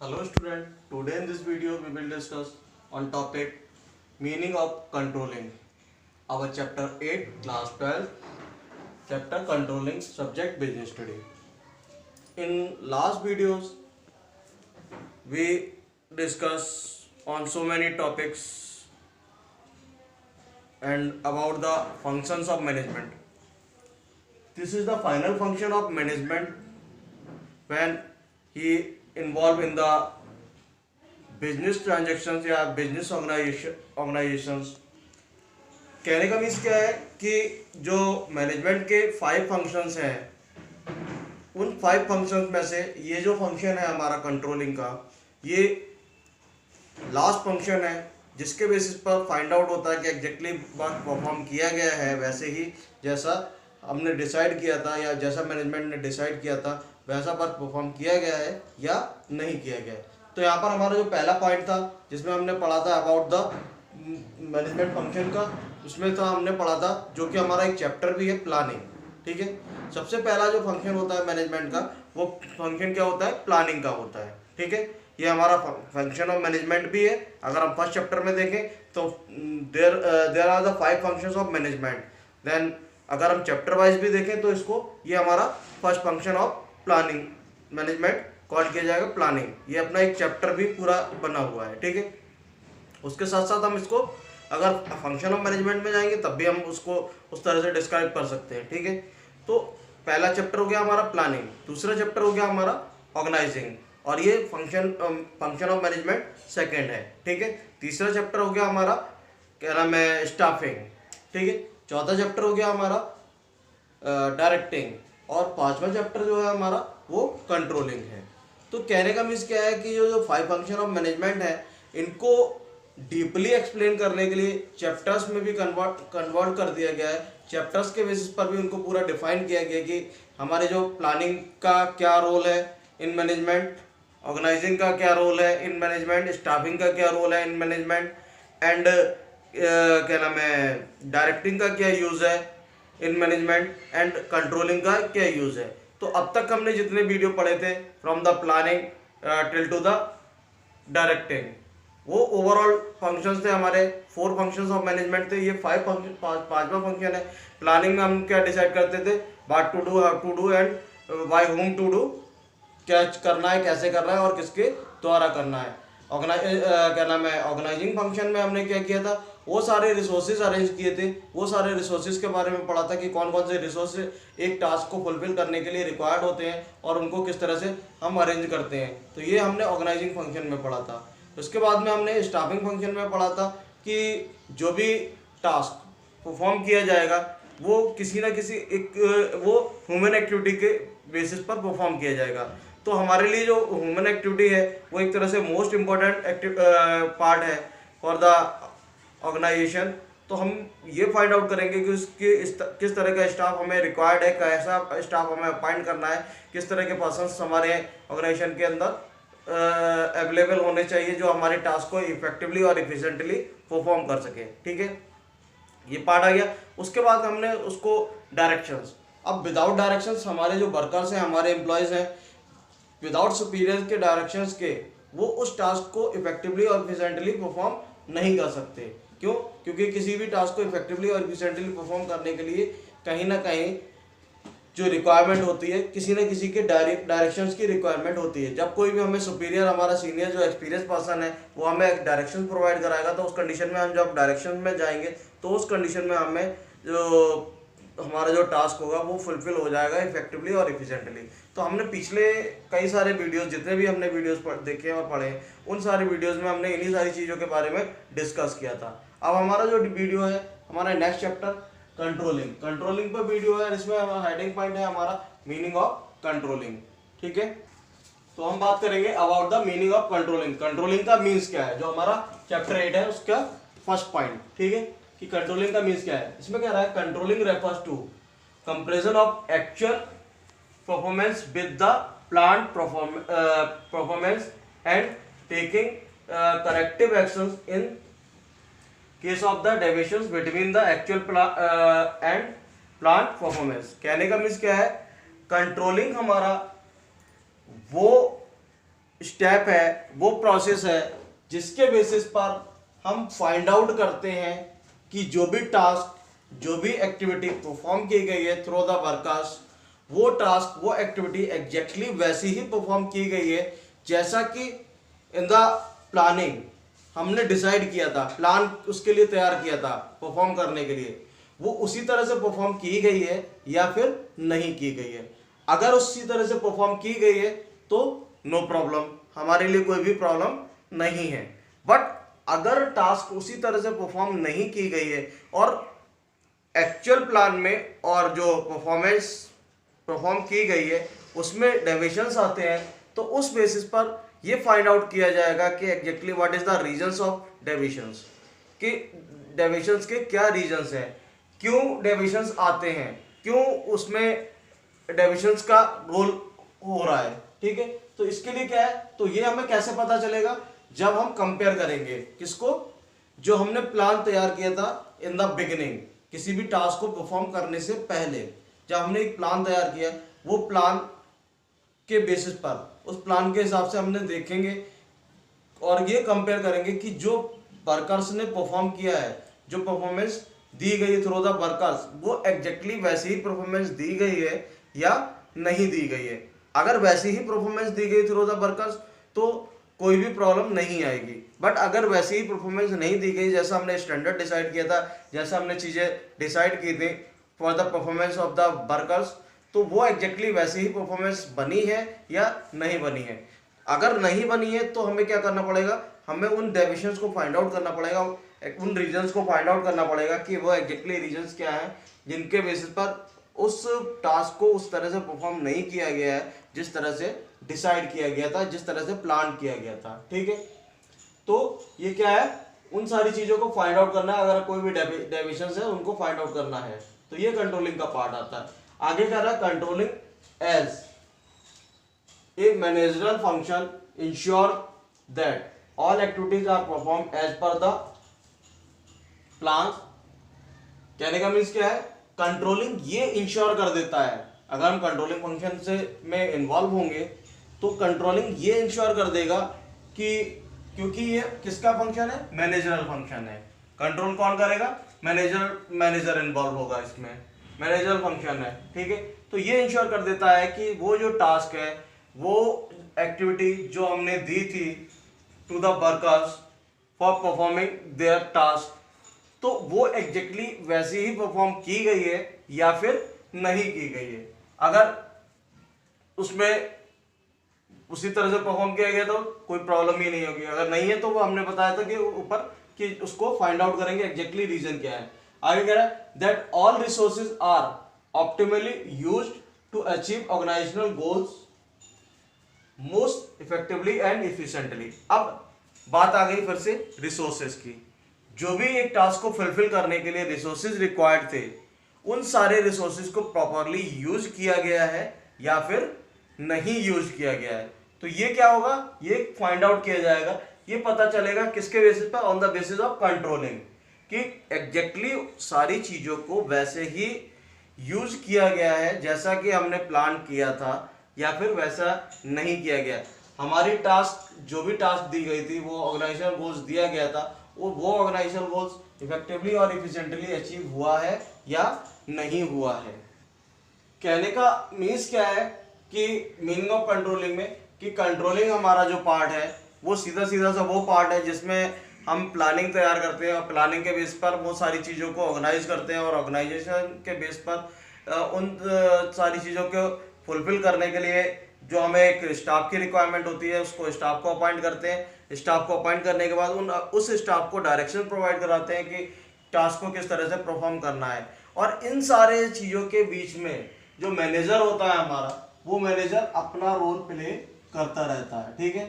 Hello student, today in this video we will discuss on topic meaning of controlling. Our chapter 8 class 12 chapter controlling subject business study. In last videos we discuss on so many topics and about the functions of management. This is the final function of management when he involved in the business transactions या business organisations. कहने का means क्या है कि जो management के 5 functions हैं, उन 5 फंक्शंस में से ये जो फंक्शन है हमारा कंट्रोलिंग का, ये लास्ट फंक्शन है जिसके बेसिस पर फाइंड आउट होता है कि एग्जैक्टली वर्क परफॉर्म किया गया है वैसे ही जैसा हमने डिसाइड किया था या जैसा मैनेजमेंट ने डिसाइड किया था वैसा वर्क परफॉर्म किया गया है या नहीं किया गया है. तो यहाँ पर हमारा जो पहला पॉइंट था जिसमें हमने पढ़ा था अबाउट द मैनेजमेंट फंक्शन का, उसमें तो हमने पढ़ा था जो कि हमारा एक चैप्टर भी है प्लानिंग. ठीक है, सबसे पहला जो फंक्शन होता है मैनेजमेंट का वो फंक्शन क्या होता है, प्लानिंग का होता है. ठीक है, ये हमारा फंक्शन ऑफ मैनेजमेंट भी है. अगर हम फर्स्ट चैप्टर में देखें तो there are the 5 functions of management. Then अगर हम चैप्टर वाइज भी देखें तो इसको ये हमारा first function of planning management call किया जाएगा प्लानिंग. ये अपना एक चैप्टर भी पूरा बना हुआ है. ठीक है, उसके साथ साथ हम इसको अगर फंक्शन ऑफ मैनेजमेंट में जाएंगे तब भी हम उसको उस तरह से डिस्क्राइब कर सकते हैं. ठीक है, तो पहला चैप्टर हो गया हमारा प्लानिंग, दूसरा चैप्टर हो गया हमारा ऑर्गेनाइजिंग, और ये फंक्शन ऑफ मैनेजमेंट सेकेंड है. ठीक है, तीसरा चैप्टर हो गया हमारा क्या नाम है, स्टाफिंग. ठीक है, चौथा चैप्टर हो गया हमारा डायरेक्टिंग, और पांचवा चैप्टर जो है हमारा वो कंट्रोलिंग है. तो कहने का मीन्स क्या है कि जो 5 फंक्शन ऑफ मैनेजमेंट है इनको डीपली एक्सप्लेन करने के लिए चैप्टर्स में भी कन्वर्ट कर दिया गया है. चैप्टर्स के बेसिस पर भी उनको पूरा डिफाइन किया गया कि हमारे जो प्लानिंग का क्या रोल है इन मैनेजमेंट, ऑर्गेनाइजिंग का क्या रोल है इन मैनेजमेंट, स्टाफिंग का क्या रोल है इन मैनेजमेंट, एंड क्या नाम है डायरेक्टिंग का क्या यूज़ है इन मैनेजमेंट, एंड कंट्रोलिंग का क्या यूज़ है. तो अब तक हमने जितने वीडियो पढ़े थे from the planning till two the directing, वो ओवरऑल फंक्शंस थे हमारे. 4 फंक्शंस ऑफ मैनेजमेंट थे. ये 5 फंक्शन पांचवा फंक्शन है. प्लानिंग में हम क्या डिसाइड करते थे, what to do, how to do, and by whom to do, क्या करना है, कैसे करना है और किसके द्वारा करना है. क्या नाम है ऑर्गेनाइजिंग फंक्शन में हमने क्या किया था, वो सारे रिसोर्सेज अरेंज किए थे. वो सारे रिसोर्सेज के बारे में पढ़ा था कि कौन कौन से रिसोर्स एक टास्क को फुलफिल करने के लिए रिक्वायर्ड होते हैं और उनको किस तरह से हम अरेंज करते हैं. तो ये हमने ऑर्गेनाइजिंग फंक्शन में पढ़ा था. उसके बाद में हमने स्टाफिंग फंक्शन में पढ़ा था कि जो भी टास्क परफॉर्म किया जाएगा वो किसी ना किसी एक वो ह्यूमन एक्टिविटी के बेसिस पर परफॉर्म किया जाएगा. तो हमारे लिए जो ह्यूमन एक्टिविटी है वो एक तरह से मोस्ट इम्पॉर्टेंट पार्ट है फॉर द ऑर्गेनाइजेशन. तो हम ये फाइंड आउट करेंगे कि उसके किस तरह का स्टाफ हमें रिक्वायर्ड है, कैसा स्टाफ हमें अपॉइंट करना है, किस तरह के पर्सन्स हमारे ऑर्गेनाइजेशन के अंदर अवेलेबल होने चाहिए जो हमारे टास्क को इफेक्टिवली और इफिशिएंटली परफॉर्म कर सके. ठीक है, ये पार्ट आ गया. उसके बाद हमने उसको डायरेक्शंस. अब विदाउट डायरेक्शंस हमारे जो वर्कर्स हैं, हमारे एम्प्लॉयज़ हैं, विदाउट सुपीरियर के डायरेक्शंस के वो उस टास्क को इफेक्टिवली और इफिशिएंटली परफॉर्म नहीं कर सकते. क्यों? क्योंकि किसी भी टास्क को इफेक्टिवली और इफिशिएंटली परफॉर्म करने के लिए कहीं ना कहीं जो रिक्वायरमेंट होती है किसी न किसी के डायरेक्शंस की रिक्वायरमेंट होती है. जब कोई भी हमें सुपीरियर, हमारा सीनियर जो एक्सपीरियंस पर्सन है वो हमें डायरेक्शन प्रोवाइड कराएगा तो उस कंडीशन में हम जब डायरेक्शन में जाएंगे तो उस कंडीशन में हमें जो हमारा जो टास्क होगा वो फुलफिल हो जाएगा इफेक्टिवली और इफिशिएंटली. तो हमने पिछले कई सारे वीडियोस, जितने भी हमने वीडियोस देखे और पढ़े, उन सारे वीडियोस में हमने इन्हीं सारी चीज़ों के बारे में डिस्कस किया था. अब हमारा जो वीडियो है, हमारा नेक्स्ट चैप्टर कंट्रोलिंग पर वीडियो है. इसमें हमारा हेडिंग पॉइंट है हमारा मीनिंग ऑफ कंट्रोलिंग. ठीक है, तो हम बात करेंगे about the meaning of controlling. Controlling का मीन्स क्या है, जो हमारा चैप्टर 8 है उसका फर्स्ट पॉइंट. ठीक है, कि कंट्रोलिंग का मीन्स क्या है. इसमें क्या रहा है, controlling refers to comparison of actual performance with the planned performance and taking corrective actions in case of the deviations between the actual and planned performance. कहने का मीन्स क्या है, कंट्रोलिंग हमारा वो स्टेप है, वो प्रोसेस है जिसके बेसिस पर हम फाइंड आउट करते हैं कि जो भी टास्क, जो भी एक्टिविटी परफॉर्म की गई है थ्रू द वर्कर्स, वो टास्क, वो एक्टिविटी एग्जैक्टली वैसी ही परफॉर्म की गई है जैसा कि इन द प्लानिंग हमने डिसाइड किया था, प्लान उसके लिए तैयार किया था परफॉर्म करने के लिए, वो उसी तरह से परफॉर्म की गई है या फिर नहीं की गई है। अगर उसी तरह से परफॉर्म की गई है तो नो प्रॉब्लम, हमारे लिए कोई भी प्रॉब्लम नहीं है। बट अगर टास्क उसी तरह से परफॉर्म नहीं की गई है और एक्चुअल प्लान में और जो परफॉर्मेंस परफॉर्म की गई है उसमें डेविएशंस आते हैं, तो उस बेसिस पर ये फाइंड आउट किया जाएगा कि exactly what is the reasons of deviations, कि डेविएशंस के क्या रीजंस हैं, क्यों डेविएशंस आते हैं, क्यों उसमें डेविएशंस का रोल हो रहा है। ठीक है, तो इसके लिए क्या है, तो ये हमें कैसे पता चलेगा, जब हम कंपेयर करेंगे किसको, जो हमने प्लान तैयार किया था इन द बिगिनिंग, किसी भी टास्क को परफॉर्म करने से पहले जब हमने एक प्लान तैयार किया, वो प्लान के बेसिस पर, उस प्लान के हिसाब से हमने देखेंगे और ये कंपेयर करेंगे कि जो वर्कर्स ने परफॉर्म किया है, जो परफॉर्मेंस दी गई थ्रू द वर्कर्स, वो एग्जैक्टली वैसी ही परफॉर्मेंस दी गई है या नहीं दी गई है। अगर वैसी ही परफॉर्मेंस दी गई थ्रू द वर्कर्स तो कोई भी प्रॉब्लम नहीं आएगी। बट अगर वैसी ही परफॉर्मेंस नहीं दी गई, जैसा हमने स्टैंडर्ड डिसाइड किया था, जैसा हमने चीज़ें डिसाइड की थी for the performance of the workers, तो वो एग्जैक्टली वैसी ही परफॉर्मेंस बनी है या नहीं बनी है। अगर नहीं बनी है तो हमें क्या करना पड़ेगा, हमें उन डेविएशंस को फाइंड आउट करना पड़ेगा, उन रीजंस को फाइंड आउट करना पड़ेगा कि वो एग्जैक्टली रीजंस क्या हैं जिनके बेसिस पर उस टास्क को उस तरह से परफॉर्म नहीं किया गया है जिस तरह से डिसाइड किया गया था, जिस तरह से प्लान किया गया था। ठीक है, तो ये क्या है, उन सारी चीजों को फाइंड आउट करना है, अगर कोई भी डेविएशंस है उनको फाइंड आउट करना है, तो ये कंट्रोलिंग का पार्ट आता है। आगे कह रहा है controlling as a managerial function ensure that all activities are perform as per the plan. कहने का मीन्स क्या है, कंट्रोलिंग ये इंश्योर कर देता है, अगर हम कंट्रोलिंग फंक्शन से में इन्वॉल्व होंगे तो कंट्रोलिंग ये इंश्योर कर देगा कि, क्योंकि ये किसका फंक्शन है, मैनेजरल फंक्शन है, कंट्रोल कौन करेगा, मैनेजर इन्वॉल्व होगा इसमें, मैनेजरल फंक्शन है। ठीक है, तो ये इंश्योर कर देता है कि वो जो टास्क है, वो एक्टिविटी जो हमने दी थी to the workers for performing their task, तो वो एग्जैक्टली वैसी ही परफॉर्म की गई है या फिर नहीं की गई है। अगर उसमें उसी तरह से परफॉर्म किया गया तो कोई प्रॉब्लम ही नहीं होगी, अगर नहीं है तो वो हमने बताया था कि ऊपर कि उसको फाइंड आउट करेंगे एग्जैक्टली रीजन क्या है। आगे कह रहा है that all resources are optimally used to achieve organisational goals most effectively and efficiently. अब बात आ गई फिर से रिसोर्सेज की, जो भी एक टास्क को फुलफिल करने के लिए रिसोर्सेज रिक्वायर्ड थे, उन सारे रिसोर्सेज को प्रॉपरली यूज किया गया है या फिर नहीं यूज किया गया है। तो ये क्या होगा, ये फाइंड आउट किया जाएगा, ये पता चलेगा किसके बेसिस पर, on the basis of controlling, कि एग्जैक्टली सारी चीजों को वैसे ही यूज किया गया है जैसा कि हमने प्लान किया था या फिर वैसा नहीं किया गया। हमारी टास्क, जो भी टास्क दी गई थी, वो ऑर्गेनाइजेशनल गोल्स दिया गया था, वो ऑर्गेनाइजेशनल गोल्स इफेक्टिवली और इफिशिएंटली अचीव हुआ है या नहीं हुआ है। कहने का मीन्स क्या है कि मीनिंग ऑफ कंट्रोलिंग में, कि कंट्रोलिंग हमारा जो पार्ट है वो सीधा सीधा सा वो पार्ट है जिसमें हम प्लानिंग तैयार करते हैं और प्लानिंग के बेस पर वो सारी चीज़ों को ऑर्गेनाइज करते हैं और ऑर्गेनाइजेशन के बेस पर उन सारी चीज़ों को फुलफिल करने के लिए जो हमें एक स्टाफ की रिक्वायरमेंट होती है, उसको स्टाफ को अपॉइंट करते हैं। स्टाफ को अपॉइंट करने के बाद उस स्टाफ को डायरेक्शन प्रोवाइड कराते हैं कि टास्क को किस तरह से परफॉर्म करना है। और इन सारे चीज़ों के बीच में जो मैनेजर होता है हमारा, वो मैनेजर अपना रोल प्ले करता रहता है। ठीक है,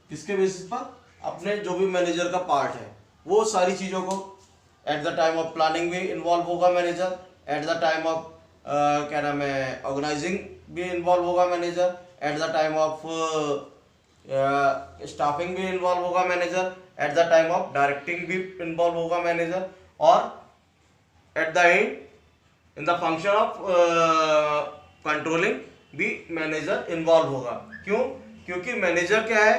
किसके बेसिस पर, अपने जो भी मैनेजर का पार्ट है वो सारी चीज़ों को at the time of planning भी इन्वॉल्व होगा manager, at the time of क्या नाम है ऑर्गेनाइजिंग भी इन्वॉल्व होगा manager, at the time of staffing भी इन्वॉल्व होगा manager, at the time of directing भी इन्वॉल्व होगा मैनेजर, और at the and in the function of controlling भी मैनेजर इन्वॉल्व होगा। क्यों, क्योंकि मैनेजर क्या है,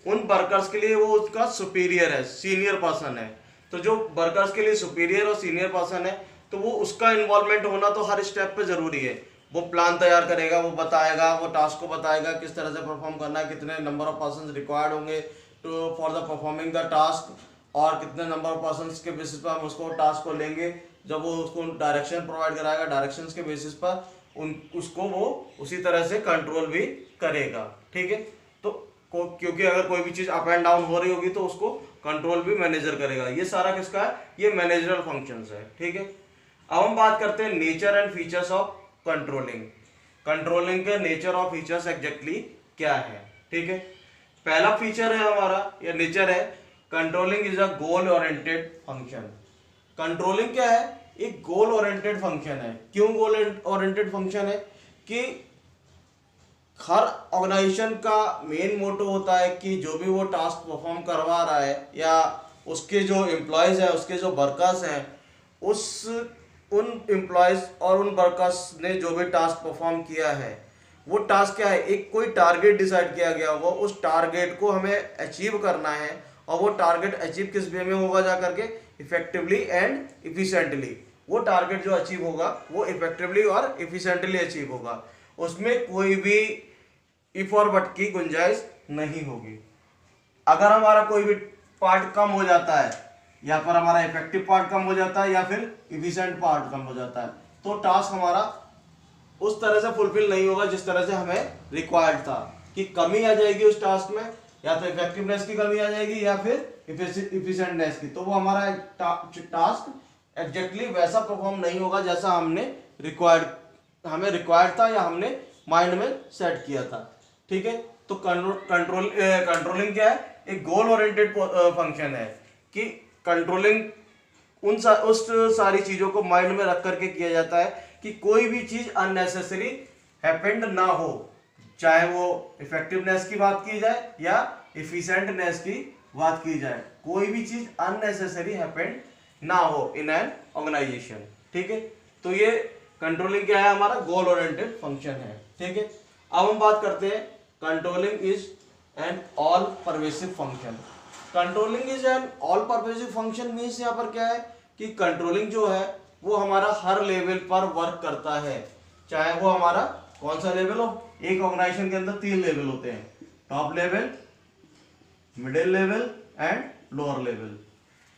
उन वर्कर्स के लिए वो उसका सुपीरियर है, सीनियर पर्सन है। तो जो वर्कर्स के लिए सुपीरियर और सीनियर पर्सन है, तो वो उसका इन्वॉल्वमेंट होना तो हर स्टेप पे जरूरी है। वो प्लान तैयार करेगा, वो बताएगा, वो टास्क को बताएगा किस तरह से परफॉर्म करना है, कितने नंबर ऑफ पर्सन रिक्वायर्ड होंगे to for the performing the task, और कितने नंबर ऑफ पर्सन के बेसिस पर हम उसको टास्क को लेंगे। जब वो उसको डायरेक्शन प्रोवाइड कराएगा, डायरेक्शंस के बेसिस पर उसको वो उसी तरह से कंट्रोल भी करेगा। ठीक है, तो क्योंकि अगर कोई भी चीज अप एंड डाउन हो रही होगी तो उसको कंट्रोल भी मैनेजर करेगा। ये सारा किसका है, ये मैनेजरल फंक्शंस है। ठीक है, अब हम बात करते हैं nature and features of controlling. Controlling के नेचर और फीचर्स एग्जैक्टली क्या है। ठीक है, पहला फीचर है हमारा या नेचर है, controlling is a goal oriented function. Controlling क्या है, एक गोल ओरिएंटेड फंक्शन है। क्यों गोल ओरिएंटेड फंक्शन है, कि हर ऑर्गेनाइजेशन का मेन मोटो होता है कि जो भी वो टास्क परफॉर्म करवा रहा है या उसके जो एम्प्लॉयज हैं, उसके जो वर्कर्स हैं, उन एम्प्लॉयज और उन वर्कर्स ने जो भी टास्क परफॉर्म किया है, वो टास्क क्या है, एक कोई टारगेट डिसाइड किया गया होगा, उस टारगेट को हमें अचीव करना है। और वो टारगेट अचीव किस वे में होगा, जा करके इफेक्टिवली एंड इफिशिएंटली। वो टारगेट जो अचीव होगा वो इफेक्टिवली और इफिशिएंटली अचीव होगा, उसमें कोई भी इफ और बट की गुंजाइश नहीं होगी। अगर हमारा कोई भी पार्ट कम हो जाता है, या पर हमारा इफेक्टिव पार्ट कम हो जाता है या फिर इफिशिएंट पार्ट कम हो जाता है, तो टास्क हमारा उस तरह से फुलफिल नहीं होगा जिस तरह से हमें रिक्वायर्ड था। कि कमी आ जाएगी उस टास्क में, या तो इफेक्टिवनेस की कमी आ जाएगी या फिर इफिशिएंटनेस की, तो वो हमारा टास्क एग्जैक्टली वैसा परफॉर्म नहीं होगा जैसा हमें रिक्वायर्ड था या हमने माइंड में सेट किया था। ठीक है, तो कंट्रोलिंग क्या है, एक गोल ओरिएंटेड फंक्शन है कि कंट्रोलिंग उस सारी चीजों को माइंड में रख करके किया जाता है कि कोई भी चीज अननेसेसरी हैपेंड ना हो, चाहे वो इफेक्टिवनेस की बात की जाए या इफिशिएंटनेस की बात की जाए, कोई भी चीज अननेसेसरी हैपेंड ना हो इन एन ऑर्गेनाइजेशन। ठीक है, तो ये कंट्रोलिंग क्या है, हमारा गोल ओरिएंटेड फंक्शन है। ठीक है, अब हम बात करते हैं controlling is an all pervasive function. Controlling is an all pervasive function means यहाँ पर क्या है कि कंट्रोलिंग जो है वो हमारा हर लेवल पर वर्क करता है, चाहे वो हमारा कौन सा लेवल हो। एक ऑर्गेनाइजेशन के अंदर 3 लेवल होते हैं, top level, middle level and lower level.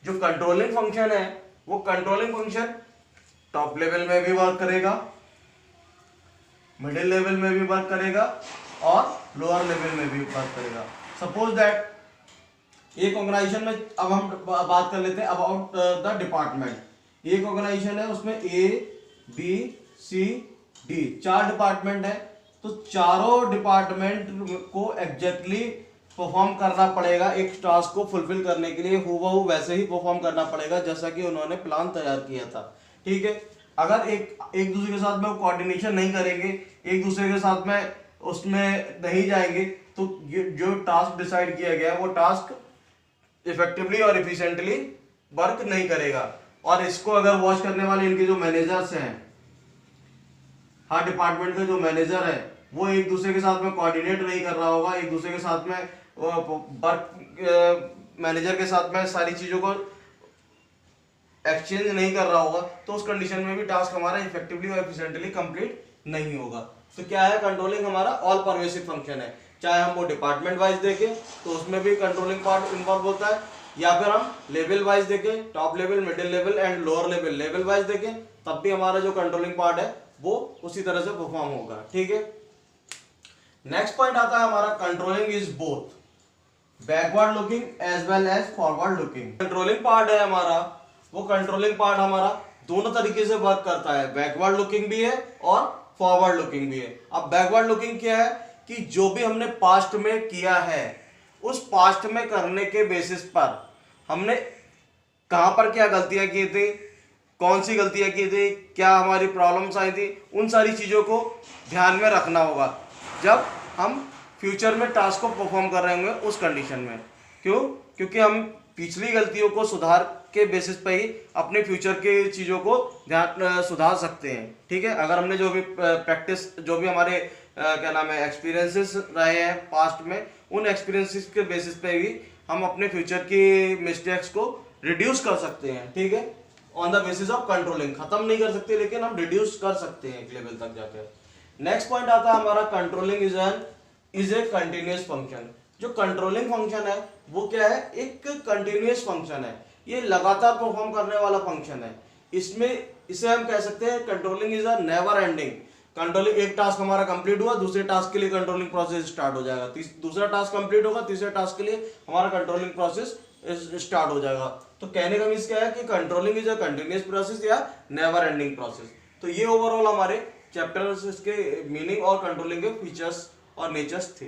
जो कंट्रोलिंग फंक्शन है वो कंट्रोलिंग फंक्शन टॉप लेवल में भी वर्क करेगा, मिडिल लेवल में भी वर्क करेगा और लोअर लेवल में भी वर्क करेगा। सपोज दैट एक ऑर्गेनाइजेशन में, अब हम बात कर लेते हैं अबाउट द डिपार्टमेंट। एक ऑर्गेनाइजेशन है, उसमें A B C D 4 department है, तो चारों डिपार्टमेंट को एग्जैक्टली परफॉर्म करना पड़ेगा। एक टास्क को फुलफिल करने के लिए हूबहू वैसे ही परफॉर्म करना पड़ेगा जैसा कि उन्होंने प्लान तैयार किया था। ठीक है, अगर एक दूसरे के साथ में कोऑर्डिनेशन नहीं करेंगे, एक दूसरे के साथ में उसमें नहीं जाएंगे, तो जो टास्क डिसाइड किया गया है वो टास्क इफेक्टिवली और इफिशिएंटली वर्क नहीं करेगा। और इसको अगर वॉच करने वाले इनके जो मैनेजर्स हैं, हर डिपार्टमेंट के जो मैनेजर है, वो एक दूसरे के साथ में कोऑर्डिनेट नहीं कर रहा होगा, एक दूसरे के साथ में वर्क मैनेजर के साथ में सारी चीजों को एक्सचेंज नहीं कर रहा होगा, तो उस कंडीशन में भी टास्क हमारा इफेक्टिवली और एफिशिएंटली कंप्लीट नहीं होगा। तो क्या है, कंट्रोलिंग हमारा ऑल परवेसिव फंक्शन है। चाहे हम वो डिपार्टमेंट वाइज देखें तो उसमें भी कंट्रोलिंग पार्ट इन्वॉल्व होता है, या फिर हम लेवल वाइज देखें, top level, middle level and lower level wise देखें, तब भी हमारा जो कंट्रोलिंग पार्ट है वो उसी तरह से परफॉर्म होगा। ठीक है, नेक्स्ट पॉइंट आता है हमारा controlling is both backward looking as well as forward looking. Controlling part है हमारा, वो कंट्रोलिंग पार्ट हमारा दोनों तरीके से वर्क करता है, बैकवर्ड लुकिंग भी है और फॉरवर्ड लुकिंग भी है। अब बैकवर्ड लुकिंग क्या है कि जो भी हमने पास्ट में किया है, उस पास्ट में करने के बेसिस पर हमने कहां पर क्या गलतियां की थी, कौन सी गलतियां की थी, क्या हमारी प्रॉब्लम्स आई थी, उन सारी चीजों को ध्यान में रखना होगा जब हम फ्यूचर में टास्क को परफॉर्म कर रहे होंगे उस कंडीशन में। क्यों? क्योंकि हम पिछली गलतियों को सुधार के बेसिस पे ही अपने फ्यूचर के चीज़ों को सुधार सकते हैं। ठीक है, अगर हमने जो भी प्रैक्टिस, जो भी हमारे क्या नाम है एक्सपीरियंसेस रहे हैं पास्ट में, उन एक्सपीरियंसेस के बेसिस पे भी हम अपने फ्यूचर की मिस्टेक्स को रिड्यूस कर सकते हैं, ठीक है, on the basis of controlling. खत्म नहीं कर सकते लेकिन हम रिड्यूस कर सकते हैं एक लेवल तक जाकर। नेक्स्ट पॉइंट आता है हमारा controlling is a continuous function. जो कंट्रोलिंग फंक्शन है वो क्या है, एक कंटिन्यूअस फंक्शन है, ये लगातार परफॉर्म करने वाला फंक्शन है। इसमें इसे हम कह सकते हैं controlling is a never ending. Controlling, एक टास्क हमारा कंप्लीट हुआ, दूसरे टास्क के लिए कंट्रोलिंग प्रोसेस स्टार्ट हो जाएगा, दूसरा टास्क कंप्लीट होगा, तीसरे टास्क के लिए हमारा कंट्रोलिंग प्रोसेस स्टार्ट हो जाएगा। तो कहने का मीन्स क्या है कि controlling is a continuous process या नेवर एंडिंग प्रोसेस। तो ये ओवरऑल हमारे चैप्टर के मीनिंग और कंट्रोलिंग के फीचर्स और नेचर्स थे।